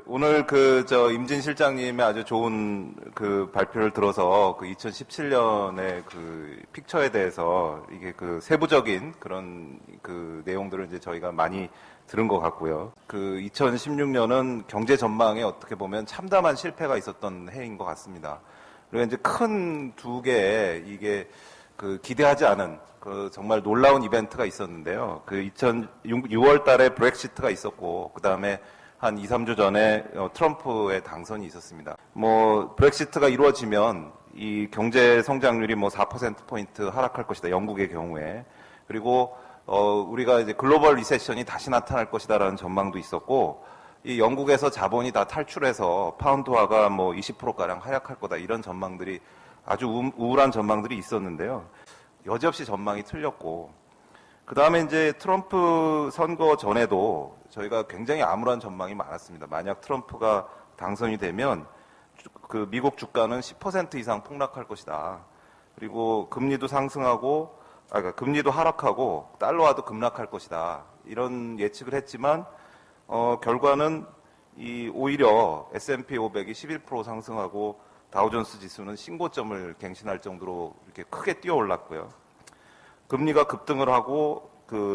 오늘 임진 실장님의 아주 좋은 발표를 들어서 2017년의 픽처에 대해서 이게 세부적인 그런 내용들을 이제 저희가 많이 들은 것 같고요. 2016년은 경제 전망에 어떻게 보면 참담한 실패가 있었던 해인 것 같습니다. 그리고 이제 큰 두 개의 이게 기대하지 않은 정말 놀라운 이벤트가 있었는데요. 2006월 달에 브렉시트가 있었고, 그 다음에 한 2, 3주 전에 트럼프의 당선이 있었습니다. 브렉시트가 이루어지면 이 경제 성장률이 4%포인트 하락할 것이다. 영국의 경우에. 그리고 우리가 이제 글로벌 리세션이 다시 나타날 것이다라는 전망도 있었고, 이 영국에서 자본이 다 탈출해서 파운드화가 20%가량 하락할 거다. 이런 전망들이 아주 우울한 전망들이 있었는데요. 여지없이 전망이 틀렸고, 그 다음에 이제 트럼프 선거 전에도 저희가 굉장히 암울한 전망이 많았습니다. 만약 트럼프가 당선이 되면 미국 주가는 10% 이상 폭락할 것이다. 그리고 금리도 상승하고, 금리도 하락하고 달러화도 급락할 것이다. 이런 예측을 했지만 결과는 오히려 S&P 500이 11% 상승하고 다우존스 지수는 신고점을 갱신할 정도로 이렇게 크게 뛰어 올랐고요. 금리가 급등을 하고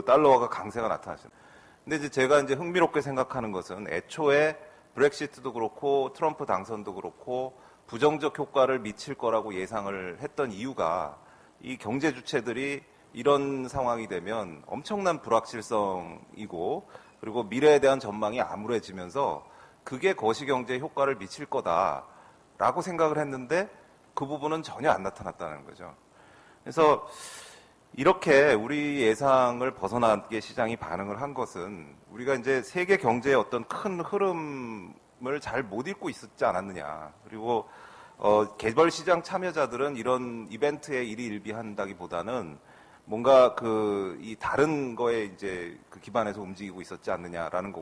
달러화가 강세가 나타났습니다. 근데 이제 제가 이제 흥미롭게 생각하는 것은 애초에 브렉시트도 그렇고 트럼프 당선도 그렇고 부정적 효과를 미칠 거라고 예상을 했던 이유가 이 경제 주체들이 이런 상황이 되면 엄청난 불확실성이고 그리고 미래에 대한 전망이 암울해지면서 그게 거시경제에 효과를 미칠 거다라고 생각을 했는데 그 부분은 전혀 안 나타났다는 거죠. 그래서 이렇게 우리 예상을 벗어나게 시장이 반응을 한 것은 우리가 이제 세계 경제의 어떤 큰 흐름을 잘 못 읽고 있었지 않았느냐. 그리고 개별 시장 참여자들은 이런 이벤트에 일희일비한다기보다는 뭔가 이 다른 거에 이제 기반에서 움직이고 있었지 않느냐라는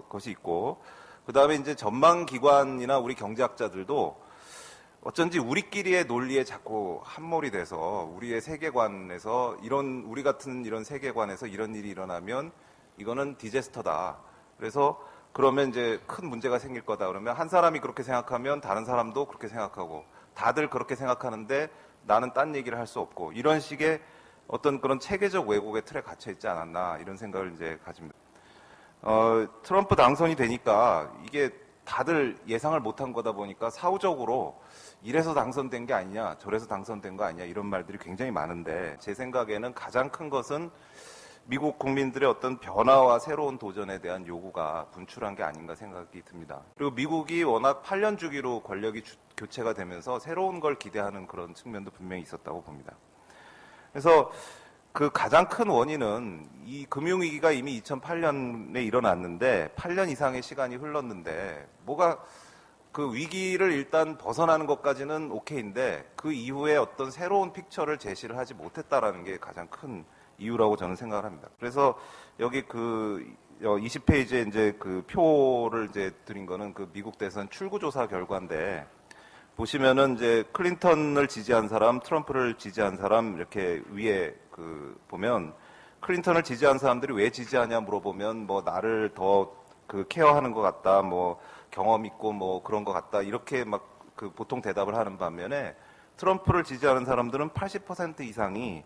것이 있고, 그 다음에 이제 전망기관이나 우리 경제학자들도 어쩐지 우리끼리의 논리에 자꾸 함몰이 돼서 우리의 세계관에서 우리 같은 이런 세계관에서 이런 일이 일어나면 이거는 디제스터다. 그래서 그러면 이제 큰 문제가 생길 거다. 그러면 한 사람이 그렇게 생각하면 다른 사람도 그렇게 생각하고 다들 그렇게 생각하는데 나는 딴 얘기를 할 수 없고 이런 식의 어떤 그런 체계적 왜곡의 틀에 갇혀 있지 않았나 이런 생각을 이제 가집니다. 트럼프 당선이 되니까 이게 다들 예상을 못한 거다 보니까 사후적으로 이래서 당선된 게 아니냐, 저래서 당선된 거 아니냐 이런 말들이 굉장히 많은데 제 생각에는 가장 큰 것은 미국 국민들의 어떤 변화와 새로운 도전에 대한 요구가 분출한 게 아닌가 생각이 듭니다. 그리고 미국이 워낙 8년 주기로 권력이 교체가 되면서 새로운 걸 기대하는 그런 측면도 분명히 있었다고 봅니다. 그래서 가장 큰 원인은 이 금융위기가 이미 2008년에 일어났는데 8년 이상의 시간이 흘렀는데 그 위기를 일단 벗어나는 것까지는 오케이인데 그 이후에 어떤 새로운 픽처를 제시를 하지 못했다라는 게 가장 큰 이유라고 저는 생각을 합니다. 그래서 여기 20페이지에 이제 표를 이제 드린 거는 미국 대선 출구조사 결과인데 보시면은 이제 클린턴을 지지한 사람, 트럼프를 지지한 사람 이렇게 위에 보면 클린턴을 지지한 사람들이 왜 지지하냐 물어보면 나를 더 케어하는 것 같다, 경험 있고 그런 것 같다 이렇게 보통 대답을 하는 반면에 트럼프를 지지하는 사람들은 80% 이상이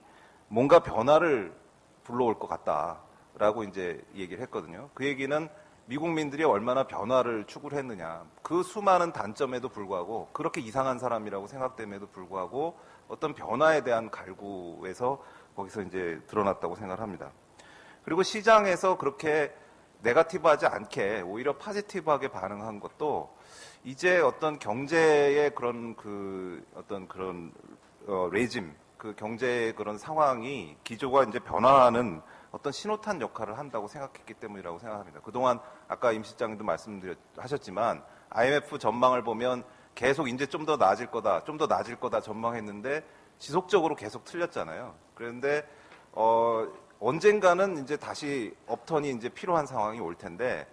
뭔가 변화를 불러올 것 같다라고 이제 얘기를 했거든요. 그 얘기는 미국민들이 얼마나 변화를 추구를 했느냐. 그 수많은 단점에도 불구하고 그렇게 이상한 사람이라고 생각됨에도 불구하고 어떤 변화에 대한 갈구에서 거기서 이제 드러났다고 생각을 합니다. 그리고 시장에서 그렇게 네거티브하지 않게 오히려 포지티브하게 반응한 것도 이제 어떤 경제의 그런 어떤 그런 레짐, 경제의 그런 상황이 기조가 이제 변화하는 어떤 신호탄 역할을 한다고 생각했기 때문이라고 생각합니다. 그동안 아까 임 실장님도 하셨지만 IMF 전망을 보면 계속 이제 좀 더 나아질 거다 전망했는데 지속적으로 계속 틀렸잖아요. 그런데 언젠가는 이제 다시 업턴이 이제 필요한 상황이 올 텐데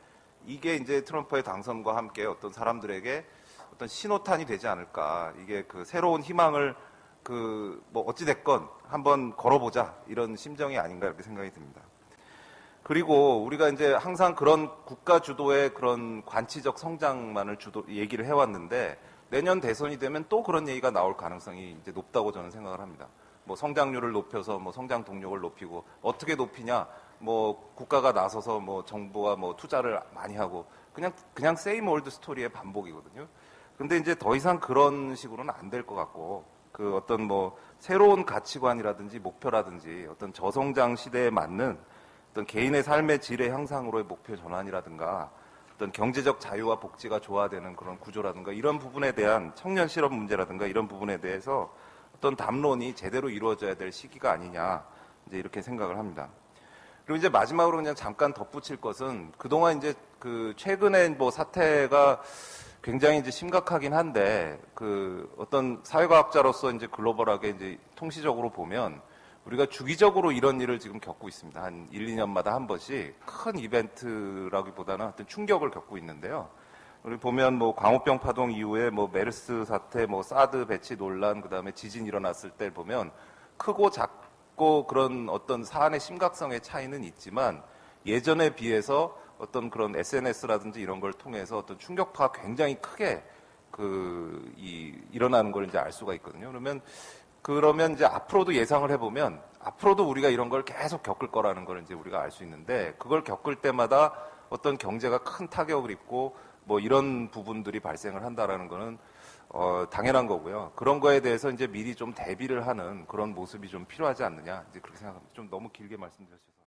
이게 이제 트럼프의 당선과 함께 어떤 사람들에게 어떤 신호탄이 되지 않을까. 이게 새로운 희망을 어찌됐건 한번 걸어보자 이런 심정이 아닌가 이렇게 생각이 듭니다. 그리고 우리가 이제 항상 그런 국가 주도의 그런 관치적 성장만을 얘기를 해왔는데 내년 대선이 되면 또 그런 얘기가 나올 가능성이 이제 높다고 저는 생각을 합니다. 뭐 성장률을 높여서 뭐 성장 동력을 높이고 어떻게 높이냐? 뭐 국가가 나서서 뭐 정부가 뭐 투자를 많이 하고 그냥 세임 올드 스토리의 반복이거든요. 근데 이제 더 이상 그런 식으로는 안 될 것 같고 그 어떤 뭐 새로운 가치관이라든지 목표라든지 어떤 저성장 시대에 맞는 어떤 개인의 삶의 질의 향상으로의 목표 전환이라든가 어떤 경제적 자유와 복지가 조화되는 그런 구조라든가 이런 부분에 대한 청년 실업 문제라든가 이런 부분에 대해서 어떤 담론이 제대로 이루어져야 될 시기가 아니냐 이제 이렇게 생각을 합니다. 그리고 이제 마지막으로 그냥 잠깐 덧붙일 것은 그동안 이제 그 최근에 뭐 사태가 굉장히 이제 심각하긴 한데 그 어떤 사회과학자로서 이제 글로벌하게 이제 통시적으로 보면 우리가 주기적으로 이런 일을 지금 겪고 있습니다. 한 1, 2년마다 한 번씩 큰 이벤트라기보다는 어떤 충격을 겪고 있는데요. 우리 보면 뭐 광우병 파동 이후에 뭐 메르스 사태, 뭐 사드 배치 논란, 그다음에 지진 일어났을 때 보면 크고 작고 그런 어떤 사안의 심각성의 차이는 있지만 예전에 비해서 어떤 그런 SNS라든지 이런 걸 통해서 어떤 충격파가 굉장히 크게 일어나는 걸 이제 알 수가 있거든요. 그러면 이제 앞으로도 예상을 해보면 앞으로도 우리가 이런 걸 계속 겪을 거라는 걸 이제 우리가 알 수 있는데 그걸 겪을 때마다 어떤 경제가 큰 타격을 입고 뭐 이런 부분들이 발생을 한다라는 거는 당연한 거고요. 그런 거에 대해서 이제 미리 좀 대비를 하는 그런 모습이 좀 필요하지 않느냐 이제 그렇게 생각합니다. 좀 너무 길게 말씀드렸어요.